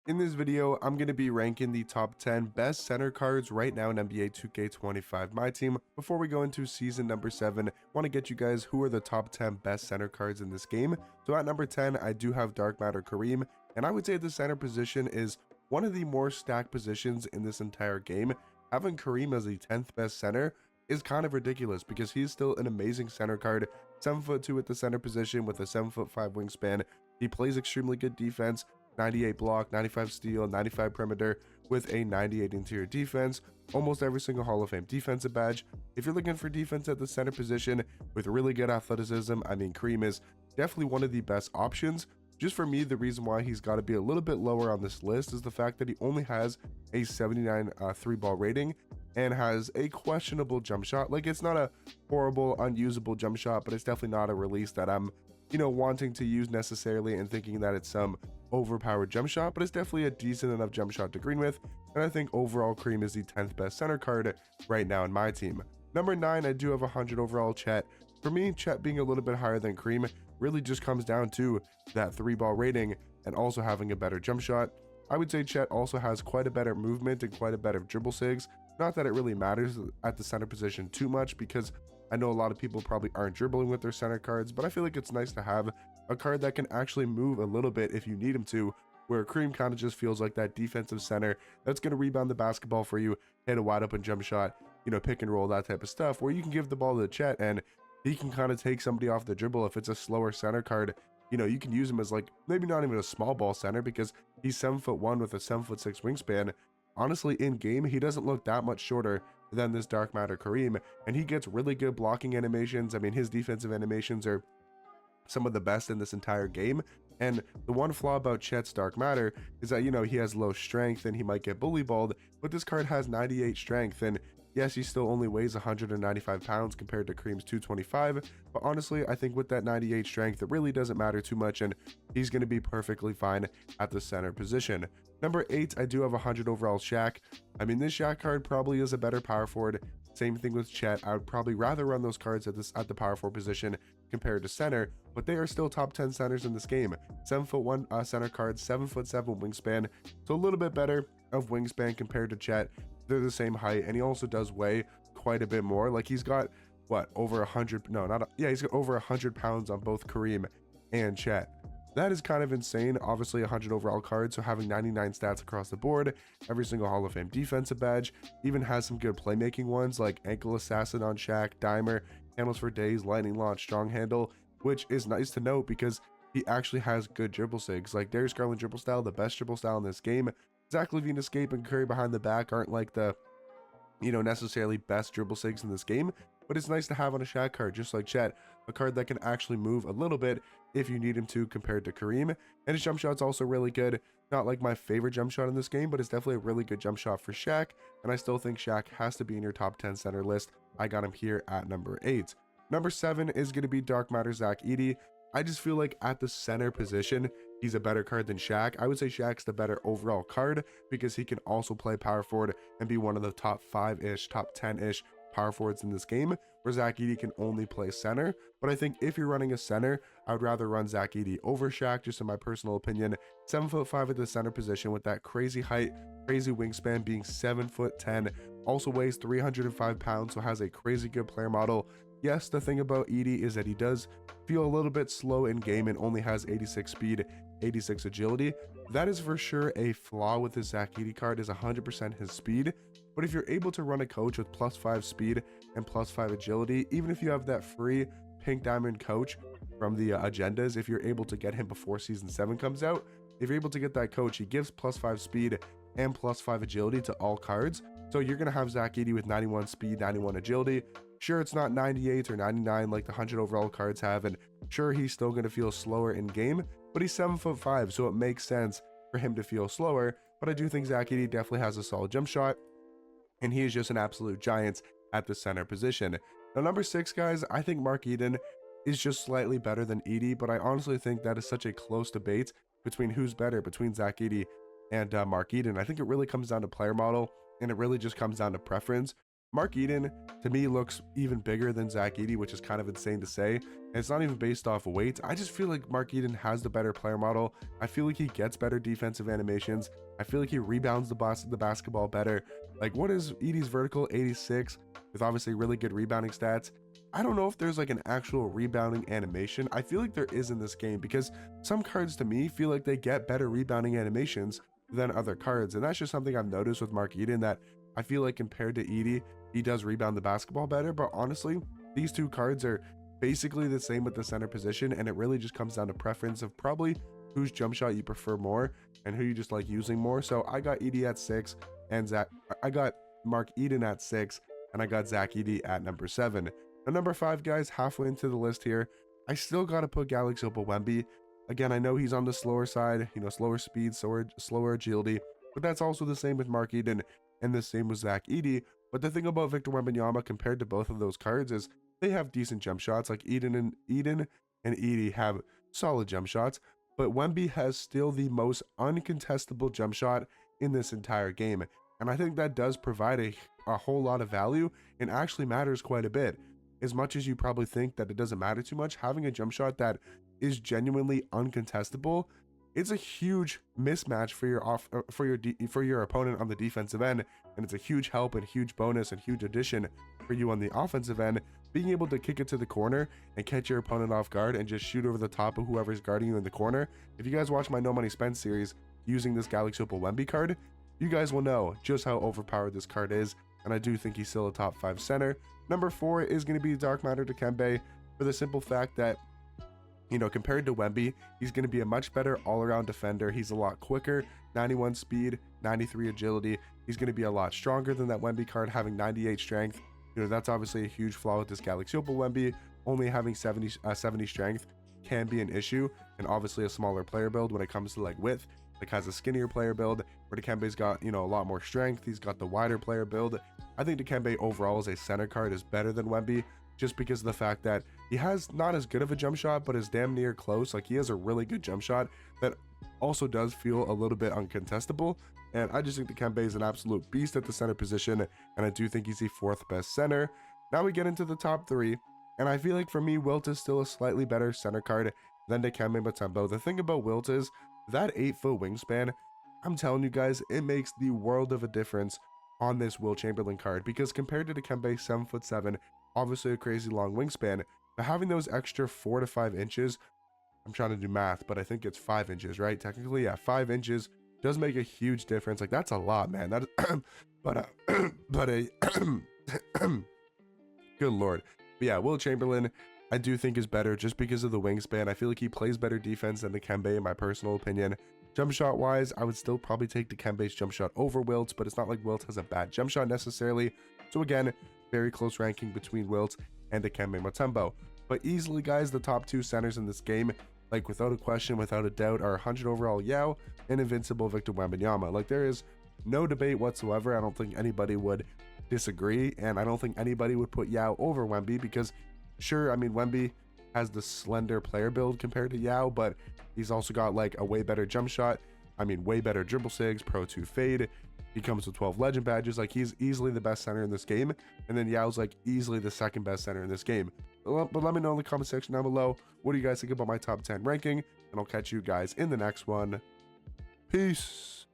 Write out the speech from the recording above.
In this video, I'm going to be ranking the top 10 best center cards right now in NBA 2K25 My Team. Before we go into season number 7, I want to get you guys who are the top 10 best center cards in this game. So at number 10, I do have Dark Matter Kareem, and I would say the center position is one of the more stacked positions in this entire game. Having Kareem as the 10th best center is kind of ridiculous because he's still an amazing center card, 7'2" at the center position with a 7'5" wingspan. He plays extremely good defense, 98 block, 95 steal, 95 perimeter with a 98 interior defense, almost every single Hall of Fame defensive badge. If you're looking for defense at the center position with really good athleticism, I mean, Kareem is definitely one of the best options. Just for me, the reason why he's got to be a little bit lower on this list is the fact that he only has a 79 3-ball rating and has a questionable jump shot. Like, it's not a horrible, unusable jump shot, but it's definitely not a release that I'm, wanting to use necessarily and thinking that it's some overpowered jump shot, but it's definitely a decent enough jump shot to green with. And I think overall Kareem is the 10th best center card right now in my team. Number 9, I do have 100 overall Chet. For me, Chet being a little bit higher than Kareem really just comes down to that 3-ball rating and also having a better jump shot. I would say Chet also has quite a better movement and quite a better dribble sigs. Not that it really matters at the center position too much, because I know a lot of people probably aren't dribbling with their center cards, but I feel like it's nice to have a card that can actually move a little bit if you need him to, where Kareem kind of just feels like that defensive center that's going to rebound the basketball for you, hit a wide open jump shot, pick and roll, that type of stuff, where you can give the ball to Chet and he can kind of take somebody off the dribble. If it's a slower center card, you can use him as, like, maybe not even a small ball center because he's 7'1" with a 7'6" wingspan. Honestly, in game, he doesn't look that much shorter than this Dark Matter Kareem, and he gets really good blocking animations. I mean, his defensive animations are some of the best in this entire game. And the one flaw about Chet's Dark Matter is that, he has low strength and he might get bully balled, but this card has 98 strength, and yes, he still only weighs 195 pounds compared to Kareem's 225, but honestly, I think with that 98 strength, it really doesn't matter too much, and he's going to be perfectly fine at the center position. Number 8, I do have 100 overall Shaq. I mean, this Shaq card probably is a better power forward. Same thing with Chet. I would probably rather run those cards at the power forward position compared to center, but they are still top 10 centers in this game. 7'1" center card, 7'7" wingspan, so a little bit better of wingspan compared to Chet. They're the same height, and he also does weigh quite a bit more. Like, he's got over 100, no, not yeah, he's got over 100 pounds on both Kareem and Chet. That is kind of insane. Obviously 100 overall cards, so having 99 stats across the board, every single Hall of Fame defensive badge, even has some good playmaking ones like ankle assassin on Shaq, dimer, handles for days, lightning launch, strong handle, which is nice to note because he actually has good dribble sigs. Like, Darius Garland dribble style, the best dribble style in this game. Zach LaVine escape and Curry behind the back aren't like the, necessarily best dribble sigs in this game, but it's nice to have on a Shaq card, just like Chet, a card that can actually move a little bit if you need him to compared to Kareem. And his jump shot's also really good. Not like my favorite jump shot in this game, but it's definitely a really good jump shot for Shaq, and I still think Shaq has to be in your top 10 center list. I got him here at number 8. Number 7 is going to be Dark Matter Zach Edey. I just feel like at the center position, he's a better card than Shaq. I would say Shaq's the better overall card because he can also play power forward and be one of the top 5-ish, top 10-ish power forwards in this game, where Zach Edey can only play center. But I think if you're running a center, I would rather run Zach Edey over Shaq, just in my personal opinion. 7'5" at the center position with that crazy height, crazy wingspan, being 7'10", also weighs 305 pounds, so has a crazy good player model. Yes, the thing about Edey is that he does feel a little bit slow in game and only has 86 speed, 86 agility. That is for sure a flaw with his Zach Edey card, is 100% his speed. But if you're able to run a coach with +5 speed and +5 agility, even if you have that free pink diamond coach from the agendas, if you're able to get him before season 7 comes out, if you're able to get that coach, he gives +5 speed and +5 agility to all cards. So you're going to have Zach Edey with 91 speed, 91 agility. Sure, it's not 98 or 99 like the 100 overall cards have, and sure, he's still going to feel slower in game, but he's 7'5", so it makes sense for him to feel slower. But I do think Zach Edey definitely has a solid jump shot, and he is just an absolute giant at the center position. Now, number 6, guys, I think Mark Eden is just slightly better than Edey, but I honestly think that is such a close debate between who's better between Zach Edey and Mark Eden. I think it really comes down to player model, and it really just comes down to preference. Mark Eden, to me, looks even bigger than Zach Edey, which is kind of insane to say. And it's not even based off of weight. I just feel like Mark Eden has the better player model. I feel like he gets better defensive animations. I feel like he rebounds the basketball better. Like, what is Edey's vertical? 86, with obviously really good rebounding stats. I don't know if there's like an actual rebounding animation. I feel like there is in this game, because some cards to me feel like they get better rebounding animations than other cards. And that's just something I've noticed with Mark Eden, that I feel like compared to Edey, he does rebound the basketball better. But honestly, these two cards are basically the same with the center position, and it really just comes down to preference of probably whose jump shot you prefer more and who you just like using more. So I got Edey at 6, and I got Mark Eden at 6, and I got Zach Edey at number 7. Now, number 5, guys, halfway into the list here, I still got to put Galaxy Opal Wemby. Again, I know he's on the slower side, slower speed, slower agility, but that's also the same with Mark Eden and the same with Zach Edey. But the thing about Victor Wembanyama compared to both of those cards is they have decent jump shots. Like Eden and Edey have solid jump shots, but Wemby has still the most uncontestable jump shot in this entire game. And I think that does provide a whole lot of value and actually matters quite a bit. As much as you probably think that it doesn't matter too much, having a jump shot that is genuinely uncontestable, it's a huge mismatch for your opponent on the defensive end, and it's a huge help and huge bonus and huge addition for you on the offensive end, being able to kick it to the corner and catch your opponent off guard and just shoot over the top of whoever's guarding you in the corner. If you guys watch my No Money Spent series using this Galaxy Opal Wemby card, you guys will know just how overpowered this card is, and I do think he's still a top 5 center. Number 4 is going to be Dark Matter Dikembe, for the simple fact that, compared to Wemby, he's going to be a much better all-around defender. He's a lot quicker, 91 speed, 93 agility. He's going to be a lot stronger than that Wemby card, having 98 strength. That's obviously a huge flaw with this Galaxy Opal Wemby. Only having 70 strength can be an issue, and obviously a smaller player build when it comes to like width. Like has a skinnier player build, where Dikembe's got, a lot more strength. He's got the wider player build. I think Dikembe overall as a center card is better than Wemby, just because of the fact that he has not as good of a jump shot, but is damn near close. Like, he has a really good jump shot that also does feel a little bit uncontestable. And I just think Dikembe is an absolute beast at the center position, and I do think he's the 4th best center. Now we get into the top 3, and I feel like for me, Wilt is still a slightly better center card than Dikembe Mutombo. The thing about Wilt is that 8-foot wingspan. I'm telling you guys, it makes the world of a difference on this Wilt Chamberlain card, because compared to Dikembe 7'7", obviously a crazy long wingspan, but having those extra 4 to 5 inches, I'm trying to do math, but I think it's 5 inches, right? Technically, yeah, 5 inches does make a huge difference. Like, that's a lot, man. That is, good lord. But yeah, Wilt Chamberlain, I do think is better just because of the wingspan. I feel like he plays better defense than Dikembe, in my personal opinion. Jump shot wise, I would still probably take Dikembe's jump shot over Wilt's, but it's not like Wilt has a bad jump shot necessarily. So again, very close ranking between Wilt and Dikembe Mutombo. But easily, guys, the top 2 centers in this game, like without a question, without a doubt, are 100 overall Yao and invincible Victor Wembanyama. Like, there is no debate whatsoever. I don't think anybody would disagree, and I don't think anybody would put Yao over Wemby, because sure, I mean, Wemby has the slender player build compared to Yao, but he's also got like a way better jump shot. I mean, way better dribble sigs, Pro 2 fade. He comes with 12 legend badges. Like, he's easily the best center in this game, and then Yao's like easily the 2nd best center in this game. But let me know in the comment section down below, what do you guys think about my top 10 ranking, and I'll catch you guys in the next one. Peace.